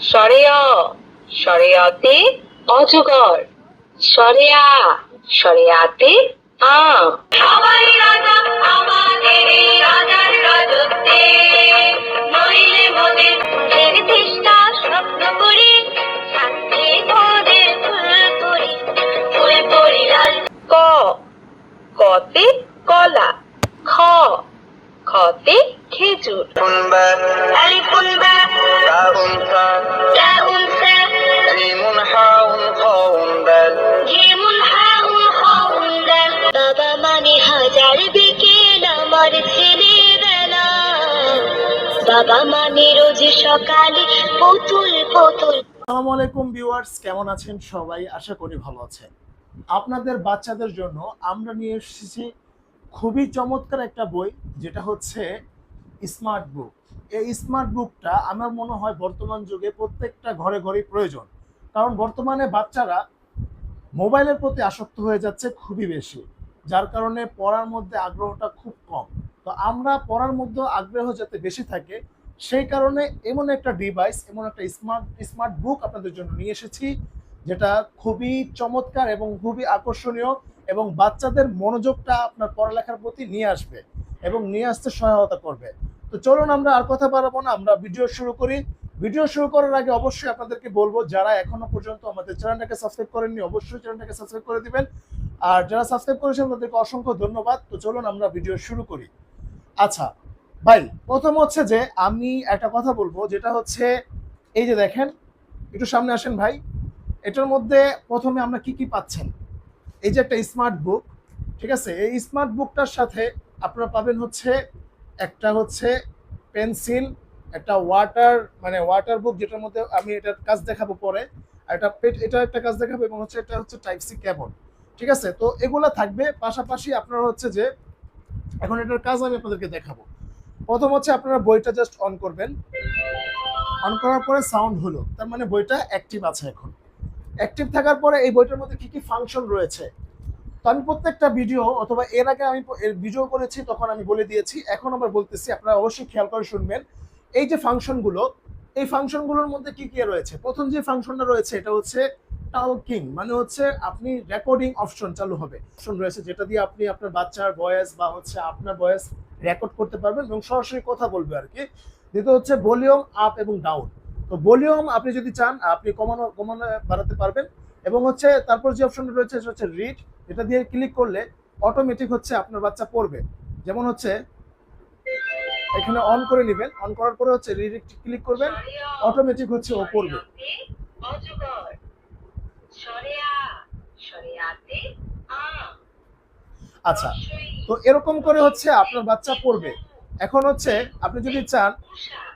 সরেয়া সরেয়াতে অজগর, সরেয়া সরেয়াতে আম। সবাই রাজা আমাদের এই রাজার রাজত্বে, নইলে মোদের মুখের চেষ্টা স্বপ্ন করি, শান্তি মোদের ফুল করি, ফুল করি লাল। ক কতে কলা, খ খতে খেজুর। আলিফুন বা তাউন সা তাউন সা জিমুন হাউন খাউন দাল জিমুন হাউন খাউন দাল। বাবা মানে হাজার বিকেল আমার ছেলেবেলা, বাবা মানে রোজ সকালে পুতুল পুতুল। আসসালামু আলাইকুম ভিউয়ার্স, কেমন আছেন সবাই? আশা করি ভালো আছেন। আপনাদের বাচ্চাদের জন্য আমরা নিয়ে এসেছি খুবই চমৎকার একটা বই, যেটা হচ্ছে স্মার্ট বুক। এই স্মার্ট বুকটা আমার মনে হয় বর্তমান যুগে প্রত্যেকটা ঘরে ঘরেই প্রয়োজন, কারণ বর্তমানে বাচ্চারা মোবাইলের প্রতি আসক্ত হয়ে যাচ্ছে খুবই বেশি, যার কারণে পড়ার মধ্যে আগ্রহটা খুব কম। তো আমরা পড়ার মধ্যে আগ্রহ যাতে বেশি থাকে, সেই কারণে এমন একটা ডিভাইস, এমন একটা স্মার্ট বুক আপনাদের জন্য নিয়ে এসেছি, যেটা খুবই চমৎকার এবং খুবই আকর্ষণীয় এবং বাচ্চাদের মনোযোগটা আপনার পড়ালেখার প্রতি নিয়ে আসবে এবং নিয়ে আসতে সহায়তা করবে। তো চলুন আমরা আর কথা বাড়াবো না, আমরা ভিডিও শুরু করি। ভিডিও শুরু করার আগে অবশ্যই আপনাদেরকে বলবো, যারা এখনো পর্যন্ত আমাদের চ্যানেলটাকে সাবস্ক্রাইব করেননি অবশ্যই চ্যানেলটাকে সাবস্ক্রাইব করে দিবেন, আর যারা সাবস্ক্রাইব করেছেন তাদেরকে অসংখ্য ধন্যবাদ। তো চলুন আমরা ভিডিও শুরু করি। আচ্ছা ভাই, প্রথম হচ্ছে যে আমি একটা কথা বলবো, যেটা হচ্ছে এই যে দেখেন, একটু সামনে আসেন ভাই। এটার মধ্যে প্রথমে আমরা কি কি পাচ্ছেন, এই যে একটা স্মার্ট বুক, ঠিক আছে? এই স্মার্ট বুকটার সাথে আপনারা পাবেন হচ্ছে একটা হচ্ছে পেন্সিল, একটা ওয়াটার বুক, যেটার মধ্যে আমি এটার কাজ দেখাবো পরে, আর এটা একটা কাজ দেখাবো, এবং হচ্ছে এটা হচ্ছে টাইপ সি কেবল, ঠিক আছে? তো এগুলা থাকবে। পাশাপাশি আপনারা হচ্ছে যে এখন এটার কাজ আমি আপনাদেরকে দেখাবো। প্রথম হচ্ছে আপনারা বইটা জাস্ট অন করবেন, অন করার পরে সাউন্ড হলো, তার মানে বইটা অ্যাক্টিভ আছে। এখন অ্যাক্টিভ থাকার পরে এই বইটার মধ্যে কি কি ফাংশন রয়েছে, তো আমি প্রত্যেকটা ভিডিও অথবা এর আগে আমি ভিডিও করেছি তখন আমি বলে দিয়েছি, এখন আবার বলতেছি, আপনারা অবশ্যই খেয়াল করে শুনবেন। এই যে ফাংশনগুলো, এই ফাংশনগুলোর মধ্যে কি কি রয়েছে? প্রথম যে ফাংশনটা রয়েছে এটা হচ্ছে টকিং, মানে হচ্ছে আপনি রেকর্ডিং অপশন চালু হবে, অপশন রয়েছে যেটা দিয়ে আপনি আপনার বাচ্চার ভয়েস বা হচ্ছে আপনার ভয়েস রেকর্ড করতে পারবেন এবং সরাসরি কথা বলবে আর কি। দ্বিতীয় হচ্ছে ভলিউম আপ এবং ডাউন। তো ভলিউম আপনি যদি চান আপনি কমানো কমানো বাড়াতে পারবেন, এবং হচ্ছে তারপর যে অপশনটা রয়েছে সেটা হচ্ছে রিড, এটা দিয়ে ক্লিক করলে অটোমেটিক হচ্ছে আপনার বাচ্চা পড়বে। যেমন হচ্ছে এখানে অন করে নেবেন, অন করার পরে হচ্ছে রিড ক্লিক করবেন, অটোমেটিক হচ্ছে ও পড়বে। আচ্ছা, তো এরকম করে হচ্ছে আপনার বাচ্চা পড়বে। এখন হচ্ছে আপনি যদি চান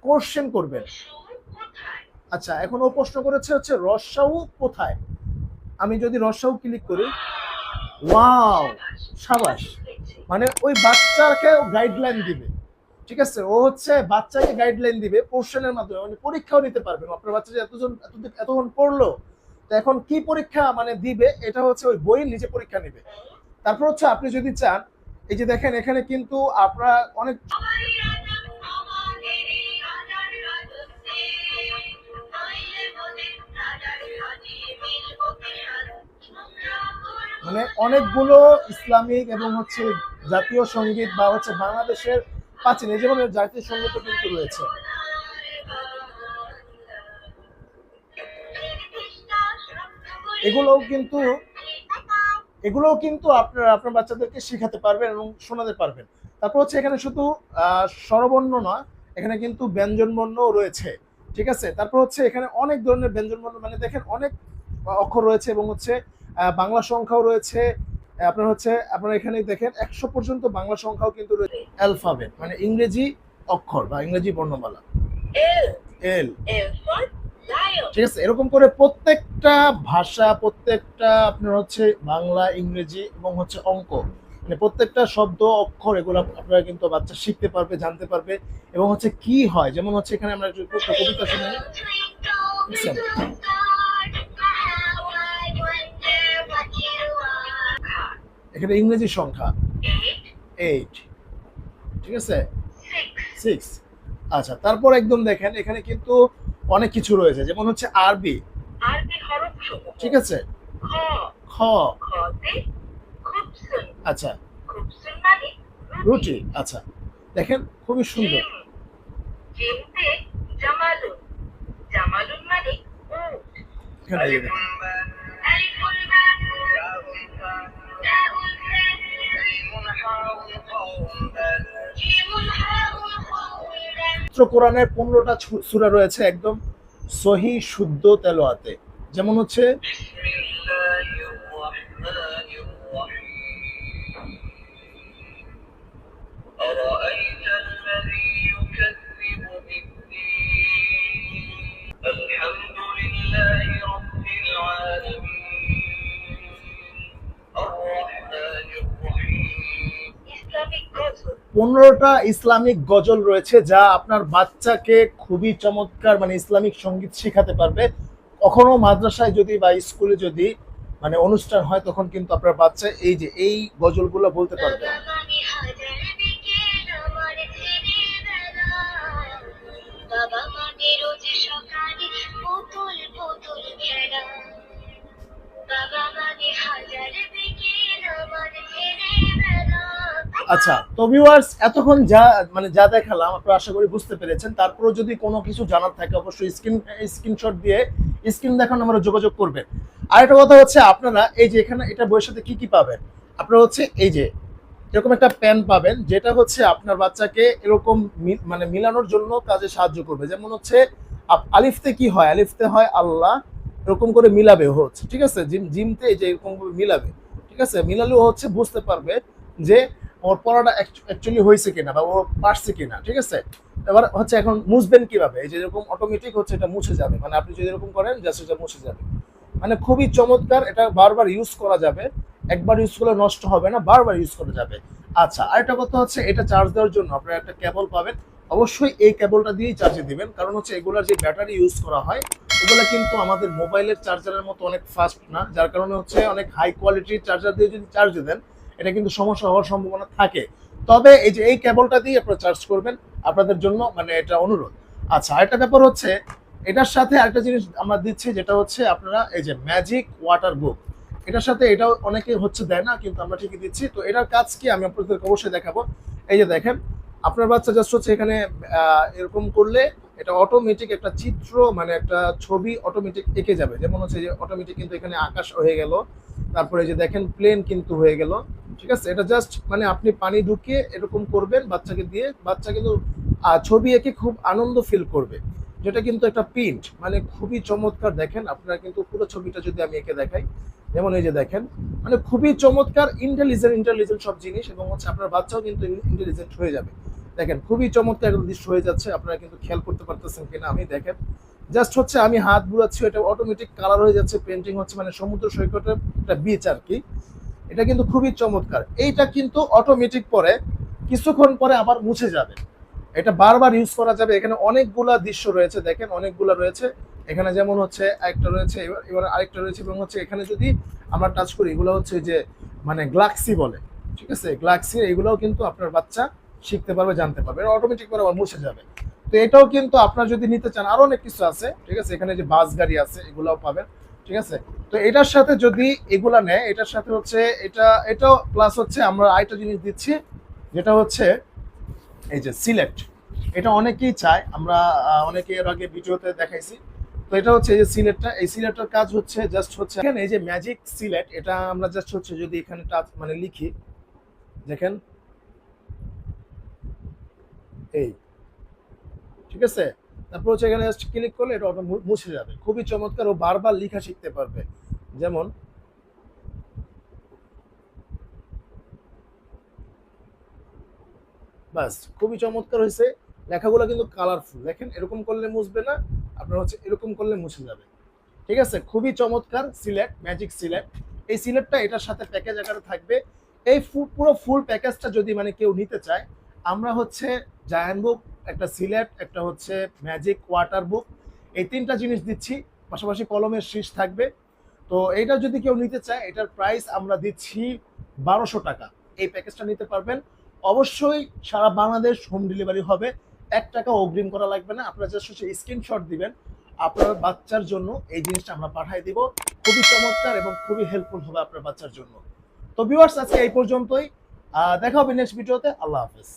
কোশ্চেন করবেন, আচ্ছা এখন ও প্রশ্ন করেছে হচ্ছে রস্যাউ কোথায়, আমি যদি রস্যাউ ক্লিক করি, ওয়াও সাবাস, মানে ওই বাচ্চাকে গাইডলাইন দিবে, ঠিক আছে? ও হচ্ছে বাচ্চাকে গাইডলাইন দিবে কোশ্চেনের মাধ্যমে, মানে পরীক্ষাও নিতে পারবে। আপনার বাচ্চা যে এতক্ষণ পড়লো, তো এখন কি পরীক্ষা মানে দিবে, এটা হচ্ছে ওই বই নিজে পরীক্ষা নেবে। তারপর হচ্ছে আপনি যদি চান, এই যে দেখেন এখানে কিন্তু আপনারা অনেক মানে অনেকগুলো ইসলামিক এবং হচ্ছে জাতীয় সঙ্গীত বা হচ্ছে বাংলাদেশের প্রাচীন, যেমন জাতীয় সঙ্গীত কিন্তু রয়েছে। এগুলোও কিন্তু আপনার বাচ্চাদেরকে শেখাতে পারবেন এবং শোনাতে পারবেন। তারপর হচ্ছে এখানে শুধু স্বরবর্ণ নয়, এখানে কিন্তু ব্যঞ্জন বর্ণও রয়েছে, ঠিক আছে? তারপর হচ্ছে এখানে অনেক ধরনের ব্যঞ্জন বর্ণ, মানে দেখেন অনেক অক্ষর রয়েছে, এবং হচ্ছে বাংলা সংখ্যাও রয়েছে। আপনার এখানে দেখেন 100 পর্যন্ত বাংলা সংখ্যাও কিন্তু রয়েছে। অ্যালফাবেট মানে ইংরেজি অক্ষর বা ইংরেজি বর্ণমালা, এল, ঠিক আছে? এরকম করে প্রত্যেকটা ভাষা, প্রত্যেকটা আপনার হচ্ছে বাংলা, ইংরেজি এবং হচ্ছে অঙ্ক, মানে প্রত্যেকটা শব্দ অক্ষর এগুলো আপনারা কিন্তু বাচ্চা শিখতে পারবে, জানতে পারবে। এবং হচ্ছে কি হয়, যেমন হচ্ছে এখানে আমরা একটু কবিতা শুনি, এখানে ইংরেজি সংখ্যা 8, ঠিক আছে, 6। আচ্ছা, তারপর একদম দেখেন এখানে কিন্তু অনেক কিছু রয়েছে, যেমন হচ্ছে আরবি। আরবি হরফ সমূহ। ঠিক আছে, খ, খ। খতে খুবসুন। আচ্ছা, খুবসুন মানে রুটি। আচ্ছা, দেখেন খুবই সুন্দর। জিম, জিমতে জামালুন। জামালুন মানে উট। এখানে এই যে দেখেন। আলিফুল বা, তাউল বা, তাউল ফা, জিমুন হাউন খাউন দাল, জিমুন হাউন খাউন দাল। পবিত্র কোরআনের 15টা সূরা রয়েছে একদম সহি শুদ্ধ তেলাওয়াতে, যেমন হচ্ছে বিসমিল্লাহির রহমানির রহিম। أرأيت الذي يكذب بالدين الحمد لله رب العالمين الرحمن الرحيم ইসলামিক গজল। 15টা ইসলামিক গজল রয়েছে, যা আপনার বাচ্চাকে খুবই চমৎকার মানে ইসলামিক সঙ্গীত শেখাতে পারবে। কখনো মাদ্রাসায় যদি বা স্কুলে যদি মানে অনুষ্ঠান হয়, তখন কিন্তু আপনার বাচ্চা এই যে এই গজলগুলো বলতে পারবে। বাবা মানে রোজ সকালে পুতুল পুতুল খেলা। বাবা মানে হাজার বিকেল আমার ছেলেবেলা। আচ্ছা, তো ভিউয়ার্স, এতক্ষণ যা দেখালাম আপনারা আশা করি বুঝতে পেরেছেন। তারপরেও যদি কোনো কিছু জানার থাকে অবশ্যই স্ক্রিনশট দিয়ে স্ক্রিন দেখানো আমরা যোগাযোগ করবেন। আর একটা কথা হচ্ছে, আপনারা এই যে এখানে এটা বইয়ের সাথে কি কি পাবেন, আপনারা হচ্ছে এই যে এরকম একটা পেন পাবেন, যেটা হচ্ছে আপনার বাচ্চাকে এরকম মানে মিলানোর জন্য কাজে সাহায্য করবে। যেমন হচ্ছে আলিফতে কি হয়, আলিফতে হয় আল্লাহ, এরকম করে মিলাবে হচ্ছে। ঠিক আছে, জিমতে এই যে এরকম করে মিলাবে। ঠিক আছে, মিলালেও হচ্ছে বুঝতে পারবে যে ওর পড়াটা অ্যাকচুয়ালি হয়েছে কিনা বা ও পারছে কিনা। ঠিক আছে, এবার হচ্ছে এখন মুছবেন কিভাবে, এই যে এরকম অটোমেটিক হচ্ছে এটা মুছে যাবে, মানে আপনি যদি এরকম করেন জাস্ট এটা মুছে যাবে। মানে খুবই চমৎকার, এটা বারবার ইউজ করা যাবে, একবার ইউজ করলে নষ্ট হবে না, বারবার ইউজ করা যাবে। আচ্ছা, আরেকটা কথা হচ্ছে, এটা চার্জ দেওয়ার জন্য আপনারা একটা কেবল পাবেন। অবশ্যই এই কেবলটা দিয়েই চার্জে দিবেন, কারণ হচ্ছে এগুলার যে ব্যাটারি ইউজ করা হয় ওগুলো কিন্তু আমাদের মোবাইলের চার্জারের মতো অনেক ফাস্ট না, যার কারণে হচ্ছে অনেক হাই কোয়ালিটির চার্জার দিয়ে যদি চার্জে দেন এটা কিন্তু সমস্যা হওয়ার সম্ভাবনা থাকে। তবে এই যে এই কেবলটা দিয়ে আপনারা চার্জ করবেন, আপনাদের জন্য মানে এটা অনুরোধ। আচ্ছা, আরেকটা ব্যাপার হচ্ছে, এটার সাথে আরেকটা জিনিস আমরা দিচ্ছি, যেটা হচ্ছে আপনারা এই যে ম্যাজিক ওয়াটার বুক, এটার সাথে এটাও অনেকে হচ্ছে দেয় না, কিন্তু আমরা ঠিকই দিচ্ছি। তো এটার কাজ কি আমি আপনাদেরকে অবশ্যই দেখাবো। এই যে দেখেন, আপনার বাচ্চা জাস্ট হচ্ছে এখানে এরকম করলে এটা অটোমেটিক একটা চিত্র মানে একটা ছবি অটোমেটিক এঁকে যাবে। যেমন হচ্ছে যে অটোমেটিক কিন্তু এখানে আকাশ হয়ে গেল, তারপরে যে দেখেন প্লেন কিন্তু হয়ে গেল। ঠিক আছে, এটা জাস্ট মানে আপনি পানি ঢুকিয়ে এরকম করবেন বাচ্চাকে দিয়ে, বাচ্চা কিন্তু ছবি এঁকে খুব আনন্দ ফিল করবে, যেটা কিন্তু একটা প্রিন্ট মানে খুবই চমৎকার। দেখেন আপনারা কিন্তু পুরো ছবিটা যদি আমি এঁকে দেখাই, যেমন এই যে দেখেন, মানে খুবই চমৎকার, ইন্টেলিজেন্ট সব জিনিস, এবং হচ্ছে আপনার বাচ্চাও কিন্তু ইন্টেলিজেন্ট হয়ে যাবে। দেখেন খুবই চমৎকার একটা দৃশ্য হয়ে যাচ্ছে, আপনারা কিন্তু খেয়াল করতে পারতেছেন কিনা আমি দেখেন, জাস্ট হচ্ছে আমি হাত বুলাচ্ছি, এটা অটোমেটিক কালার হয়ে যাচ্ছে, পেন্টিং হচ্ছে, মানে সমুদ্র সৈকতের একটা বিচ আর কি। এটা কিন্তু খুবই চমৎকার। এইটা কিন্তু অটোমেটিক পরে কিছুক্ষণ পরে আবার মুছে যাবে, এটা বারবার ইউজ করা যাবে। এখানে অনেকগুলা দৃশ্য রয়েছে, দেখেন অনেকগুলা রয়েছে এখানে, যেমন হচ্ছে একটা রয়েছে, এবার আরেকটা রয়েছে, এবং হচ্ছে এখানে যদি আমরা টাচ করি এগুলো হচ্ছে যে মানে গ্লাক্সি বলে। ঠিক আছে, গ্লাক্সি, এগুলোও কিন্তু আপনার বাচ্চা শিখতে পারবে, জানতে পারবে, এটা অটোমেটিক করে আবার মুছে যাবে। তো এটাও কিন্তু আপনার যদি নিতে চান, আরো অনেক কিছু আছে। ঠিক আছে, এখানে যে বাস গাড়ি আছে এগুলাও পাবেন। ঠিক আছে, তো এটার সাথে যদি এগুলা নেয়, এটার সাথে হচ্ছে এটাও প্লাস হচ্ছে আমরা আরেকটা জিনিস দিচ্ছি, যেটা হচ্ছে এই যে সিলেক্ট। এটা অনেকেই চায়, আমরা অনেকে এর আগে ভিডিওতে দেখাইছি। তো এটা হচ্ছে এই যে সিলেক্টটা, এই সিলেক্টের কাজ হচ্ছে জাস্ট হচ্ছে এখানে এই যে ম্যাজিক সিলেক্ট, এটা আমরা জাস্ট হচ্ছে যদি এখানে টাচ মানে লিখি, দেখেন এই, ঠিক আছে, তারপর হচ্ছে এখানে জাস্ট ক্লিক করলে এটা অটো মুছে যাবে। খুবই চমৎকার, ও বারবার লেখা শিখতে পারবে। যেমন বাস, খুবই চমৎকার হয়েছে, লেখাগুলো কিন্তু কালারফুল। দেখেন এরকম করলে মুছবে না, আপনার হচ্ছে এরকম করলে মুছে যাবে। ঠিক আছে, খুবই চমৎকার সিলেক্ট, ম্যাজিক সিলেক্ট। এই সিলেক্টটা এটার সাথে প্যাকেজ আকারে থাকবে। এই পুরো ফুল প্যাকেজটা যদি মানে কেউ নিতে চায়, আমরা হচ্ছে জায়ান্ট বুক, একটা সিলেক্ট, একটা হচ্ছে ম্যাজিক ওয়াটার বুক, এই তিনটা জিনিস দিচ্ছি, পাশাপাশি কলমের শীষ থাকবে। তো এইটা যদি কেউ নিতে চায়, এটার প্রাইস আমরা দিচ্ছি 1200 টাকা। এই প্যাকেজটা নিতে পারবেন। অবশ্যই সারা বাংলাদেশ হোম ডেলিভারি হবে, 1 টাকা অগ্রিম করা লাগবে না, আপনারা জাস্ট হচ্ছে স্ক্রিনশট দিবেন, আপনার বাচ্চার জন্য এই জিনিসটা আমরা পাঠিয়ে দিব। খুবই চমৎকার এবং খুবই হেল্পফুল হবে আপনার বাচ্চার জন্য। তো ভিউয়ার্স, আজকে এই পর্যন্তই। দেখা হবে নেক্সট ভিডিওতে। আল্লাহ হাফেজ।